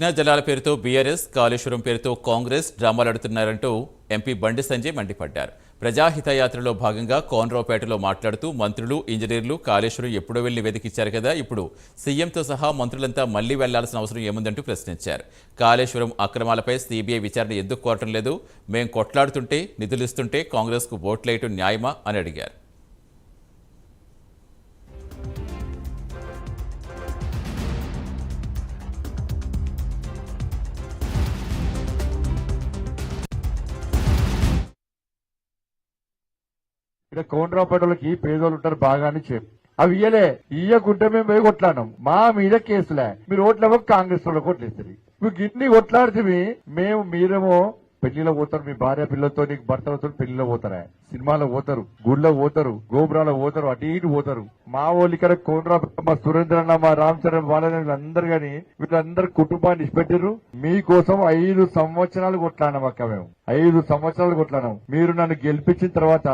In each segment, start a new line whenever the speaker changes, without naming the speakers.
కృష్ణా జలాల పేరుతో బీఆర్ఎస్, కాళేశ్వరం పేరుతో కాంగ్రెస్ డ్రామాలాడుతున్నారంటూ ఎంపీ బండి సంజయ్ మండిపడ్డారు. ప్రజాహితయాత్రలో భాగంగా కోనరావుపేటలో మాట్లాడుతూ మంత్రులు, ఇంజనీర్లు కాళేశ్వరం ఎప్పుడో వెళ్లి వెతికిచ్చారు కదా, ఇప్పుడు సీఎంతో సహా మంత్రులంతా మళ్లీ వెళ్లాల్సిన అవసరం ఏముందంటూ ప్రశ్నించారు. కాళేశ్వరం అక్రమాలపై సీబీఐ విచారణ ఎందుకు కోరటం లేదు, మేం కొట్లాడుతుంటే నిధులిస్తుంటే కాంగ్రెస్కు ఓట్లేయటం న్యాయమా అని అడిగారు.
ఇక్కడ కోనరావుపేటలకి పేదోళ్ళు ఉంటారు బాగా అని చెప్పి అవి ఇయ్యకుంటే మేము పోయి కొట్లాడినాం. మా మీద కేసులే, మీరు ఓట్లేమో కాంగ్రెస్ వాళ్ళకి ఓట్లేస్తారు. మీకు ఇన్ని కొట్లాడితే మీరేమో పెళ్లిలో పోతారు, మీ భార్య పిల్లలతో నీకు భర్తలతో పెళ్లిలో పోతారా, సినిమాలో పోతారు, గుళ్ళో పోతారు, గోపురాలో పోతారు, అటు ఇటు పోతారు. మా వాళ్ళు ఇక్కడ కోనరావుపేట, మా సురేంద్ర అన్న, మా రామ్ చరణ్ వాళ్ళని వీళ్ళందరూ గాని వీళ్ళందరూ కుటుంబాన్ని ఇచ్చిపెట్టారు. మీకోసం 5 సంవత్సరాలు కొట్లాడినాం అక్క, మేము 5 సంవత్సరాలు కొట్లాడినాం. మీరు నన్ను గెలిపించిన తర్వాత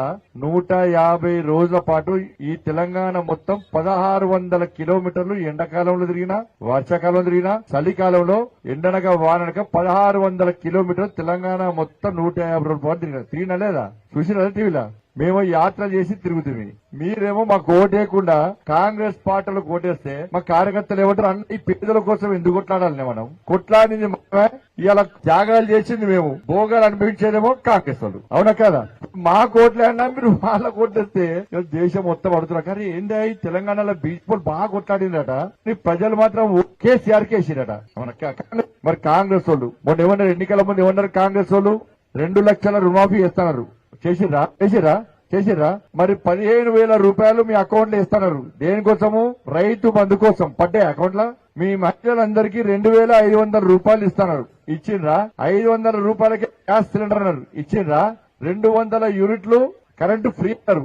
150 రోజుల పాటు ఈ తెలంగాణ మొత్తం 1600 కిలోమీటర్లు ఎండాకాలంలో తిరిగినా, వర్షాకాలంలో తిరిగినా, చలికాలంలో ఎండనగా వాననక 1600 కిలోమీటర్లు తెలంగాణ మొత్తం 150 రోజుల పాటు తిరిగినా లేదా చూసినా టీవీలా. మేము యాత్ర చేసి తిరుగుతుంది. మీరేమో మాకు ఓటేయకుండా కాంగ్రెస్ పార్టీలు ఓటేస్తే మా కార్యకర్తలు ఏమంటారు, అన్ని పేదల కోసం ఎందుకు కొట్లాడాలి? మనం కొట్లాడింది ఇలా త్యాగాలు చేసింది మేము, భోగాలు అనుభవించేదేమో కాంగ్రెస్ వాళ్ళు. అవునా కదా? మా కోట్లే అన్నా మీరు వాళ్ళ కోట్లేస్తే దేశం మొత్తం పడుతున్నారు. కానీ ఏంటి తెలంగాణలో బీజేపీ బాగా కొట్లాడిందట, ప్రజలు మాత్రం కేసీఆర్ కేసీరట. మరి కాంగ్రెస్ వాళ్ళు మొన్న ఏమన్నారు, ఎన్నికల ముందు ఏమన్నారు కాంగ్రెస్ వాళ్ళు, 2 లక్షల రుణమాఫీ చేస్తున్నారు. చేసిర్రా? మరి 15,000 రూపాయలు మీ అకౌంట్ లో ఇస్తున్నారు. దేనికోసము? రైతు బంధు కోసం. పడ్డాయి అకౌంట్ లో. మీ మహిళలందరికీ 2,500 రూపాయలు ఇస్తున్నారు. ఇచ్చిండ్రా? 500 రూపాయలకి గ్యాస్ సిలిండర్ అన్నారు. ఇచ్చిండ్రా? 200 యూనిట్లు కరెంటు ఫ్రీ అన్నారు.